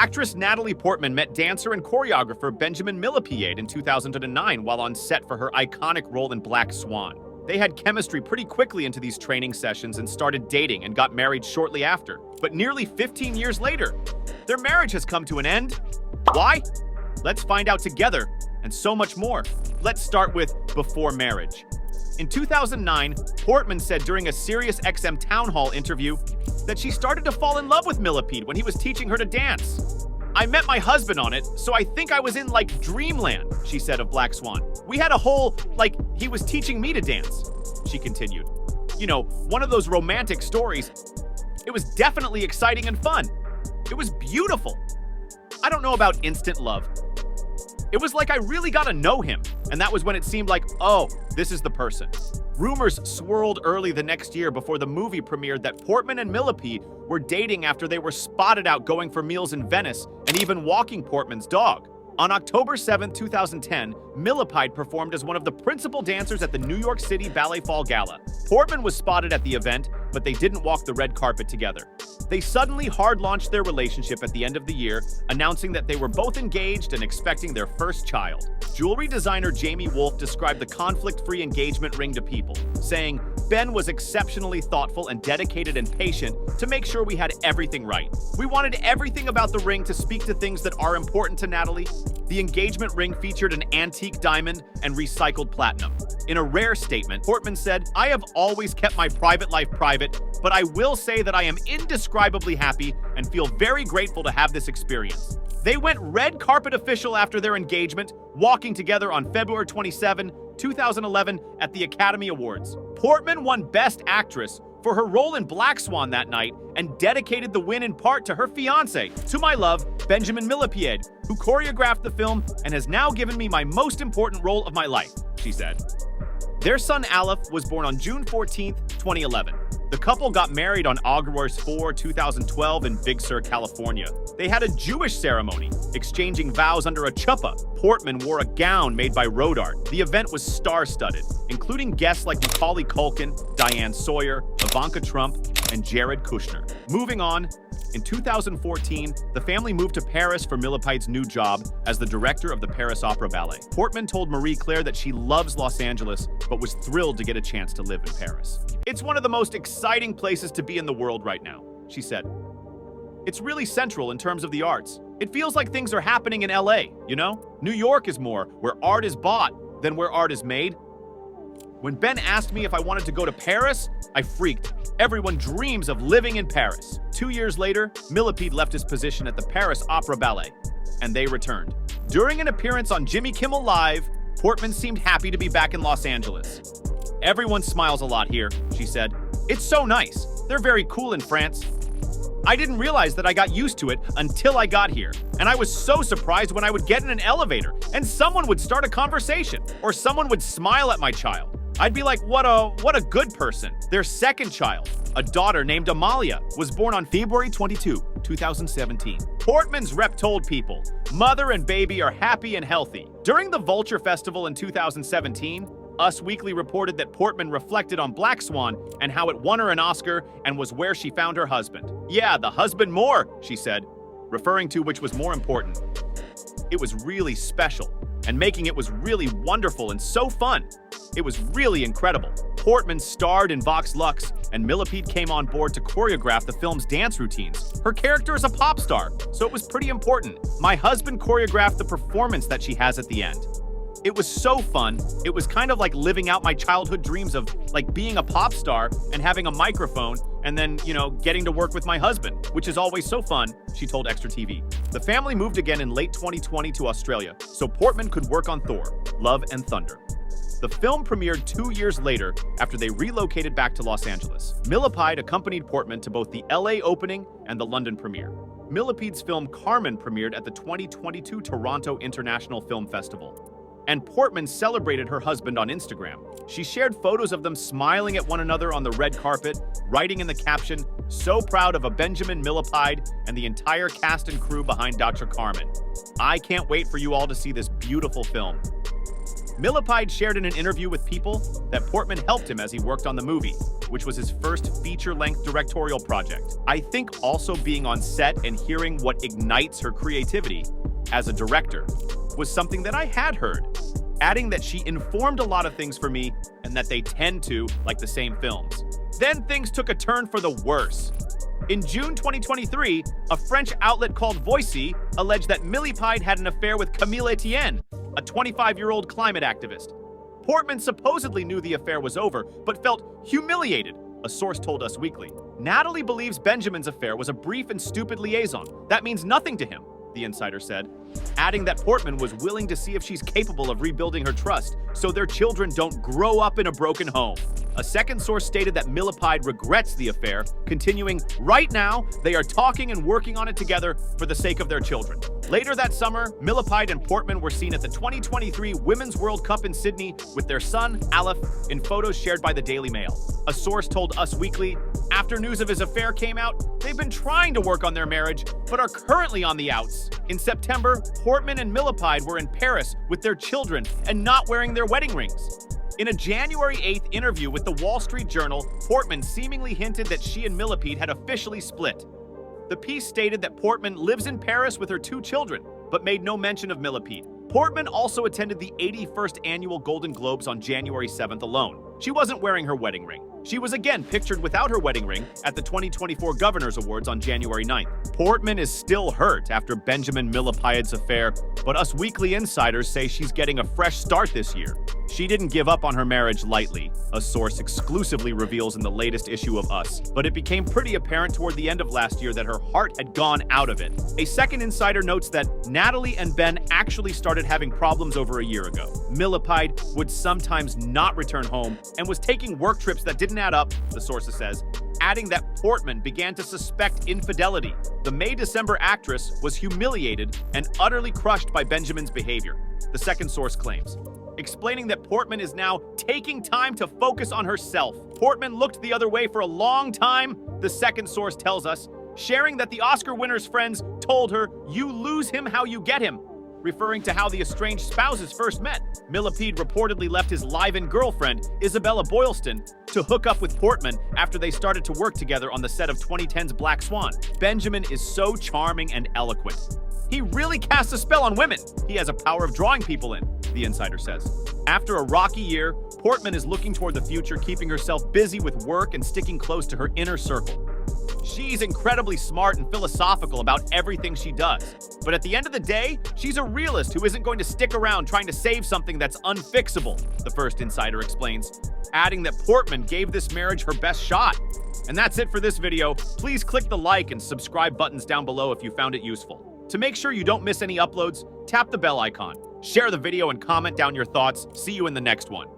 Actress Natalie Portman met dancer and choreographer Benjamin Millepied in 2009 while on set for her iconic role in Black Swan. They had chemistry pretty quickly into these training sessions and started dating and got married shortly after. But nearly 15 years later, their marriage has come to an end. Why? Let's find out together, and so much more. Let's start with before marriage. In 2009, Portman said during a SiriusXM Town Hall interview that she started to fall in love with Millepied when he was teaching her to dance. "I met my husband on it, so I think I was in, like, dreamland," she said of Black Swan. "We had a whole, like, he was teaching me to dance," she continued. You know, one of those romantic stories. It was definitely exciting and fun. It was beautiful. I don't know about instant love. It was like I really got to know him, and that was when it seemed like, oh, this is the person. Rumors swirled early the next year before the movie premiered that Portman and Millepied were dating after they were spotted out going for meals in Venice and even walking Portman's dog. On October 7, 2010, Millepied performed as one of the principal dancers at the New York City Ballet Fall Gala. Portman was spotted at the event, but they didn't walk the red carpet together. They suddenly hard-launched their relationship at the end of the year, announcing that they were both engaged and expecting their first child. Jewelry designer Jamie Wolfe described the conflict-free engagement ring to People, saying, "Ben was exceptionally thoughtful and dedicated and patient to make sure we had everything right. We wanted everything about the ring to speak to things that are important to Natalie." The engagement ring featured an antique diamond and recycled platinum. In a rare statement, Portman said, "I have always kept my private life private, but I will say that I am indescribably happy and feel very grateful to have this experience." They went red carpet official after their engagement, walking together on February 27, 2011 at the Academy Awards. Portman won Best Actress for her role in Black Swan that night and dedicated the win in part to her fiancé, "To my love, Benjamin Millepied, who choreographed the film and has now given me my most important role of my life," she said. Their son Aleph was born on June 14, 2011. The couple got married on August 4, 2012 in Big Sur, California. They had a Jewish ceremony, exchanging vows under a chuppah. Portman wore a gown made by road art. The event was star-studded, including guests like Macaulay Culkin, Diane Sawyer, Ivanka Trump, and Jared Kushner. Moving on, in 2014, the family moved to Paris for Millepied's new job as the director of the Paris Opera Ballet. Portman told Marie Claire that she loves Los Angeles, but was thrilled to get a chance to live in Paris. "It's one of the most exciting places to be in the world right now," she said. "It's really central in terms of the arts. It feels like things are happening in LA, you know? New York is more where art is bought than where art is made. When Ben asked me if I wanted to go to Paris, I freaked. Everyone dreams of living in Paris." 2 years later, Millepied left his position at the Paris Opera Ballet, and they returned. During an appearance on Jimmy Kimmel Live, Portman seemed happy to be back in Los Angeles. "Everyone smiles a lot here," she said. "It's so nice. They're very cool in France. I didn't realize that I got used to it until I got here. And I was so surprised when I would get in an elevator and someone would start a conversation or someone would smile at my child. I'd be like, what a good person." Their second child, a daughter named Amalia, was born on February 22, 2017. Portman's rep told People, "Mother and baby are happy and healthy." During the Vulture Festival in 2017, Us Weekly reported that Portman reflected on Black Swan and how it won her an Oscar and was where she found her husband. "Yeah, the husband more," she said, referring to which was more important. "It was really special, and making it was really wonderful and so fun. It was really incredible." Portman starred in Vox Lux, and Millepied came on board to choreograph the film's dance routines. Her character is a pop star, so it was pretty important. "My husband choreographed the performance that she has at the end. It was so fun. It was kind of like living out my childhood dreams of like being a pop star and having a microphone and then, getting to work with my husband, which is always so fun," she told Extra TV. The family moved again in late 2020 to Australia, so Portman could work on Thor: Love and Thunder. The film premiered 2 years later after they relocated back to Los Angeles. Millepied accompanied Portman to both the LA opening and the London premiere. Millepied's film Carmen premiered at the 2022 Toronto International Film Festival. And Portman celebrated her husband on Instagram. She shared photos of them smiling at one another on the red carpet, writing in the caption, "So proud of a Benjamin Millepied and the entire cast and crew behind Dr. Carmen. I can't wait for you all to see this beautiful film." Millepied shared in an interview with People that Portman helped him as he worked on the movie, which was his first feature-length directorial project. I think also being on set and hearing what ignites her creativity as a director was something that I had heard, adding that she informed a lot of things for me and that they tend to like the same films. Then things took a turn for the worse. In June 2023, a French outlet called Voici alleged that Millepied had an affair with Camille Etienne, a 25-year-old climate activist. Portman supposedly knew the affair was over, but felt humiliated, a source told Us Weekly. Natalie believes Benjamin's affair was a brief and stupid liaison. That means nothing to him, the insider said, adding that Portman was willing to see if she's capable of rebuilding her trust so their children don't grow up in a broken home. A second source stated that Millepied regrets the affair, continuing, "Right now, they are talking and working on it together for the sake of their children." Later that summer, Millepied and Portman were seen at the 2023 Women's World Cup in Sydney with their son, Aleph, in photos shared by the Daily Mail. A source told Us Weekly, after news of his affair came out, they've been trying to work on their marriage, but are currently on the outs. In September, Portman and Millepied were in Paris with their children and not wearing their wedding rings. In a January 8th interview with the Wall Street Journal, Portman seemingly hinted that she and Millepied had officially split. The piece stated that Portman lives in Paris with her 2 children, but made no mention of Millepied. Portman also attended the 81st annual Golden Globes on January 7th alone. She wasn't wearing her wedding ring. She was again pictured without her wedding ring at the 2024 Governors Awards on January 9th. Portman is still hurt after Benjamin Millepied's affair, but Us Weekly insiders say she's getting a fresh start this year. She didn't give up on her marriage lightly, a source exclusively reveals in the latest issue of Us, but it became pretty apparent toward the end of last year that her heart had gone out of it. A second insider notes that Natalie and Ben actually started having problems over a year ago. Millepied would sometimes not return home and was taking work trips that didn't add up, the source says, adding that Portman began to suspect infidelity. The May-December actress was humiliated and utterly crushed by Benjamin's behavior, the second source claims, explaining that Portman is now taking time to focus on herself. Portman looked the other way for a long time, the second source tells us, sharing that the Oscar winner's friends told her, "You lose him how you get him," referring to how the estranged spouses first met. Millepied reportedly left his live-in girlfriend, Isabella Boylston, to hook up with Portman after they started to work together on the set of 2010's Black Swan. Benjamin is so charming and eloquent. He really casts a spell on women. He has a power of drawing people in, the insider says. After a rocky year, Portman is looking toward the future, keeping herself busy with work and sticking close to her inner circle. She's incredibly smart and philosophical about everything she does. But at the end of the day, she's a realist who isn't going to stick around trying to save something that's unfixable, the first insider explains, adding that Portman gave this marriage her best shot. And that's it for this video. Please click the like and subscribe buttons down below if you found it useful. To make sure you don't miss any uploads, tap the bell icon, share the video, and comment down your thoughts. See you in the next one.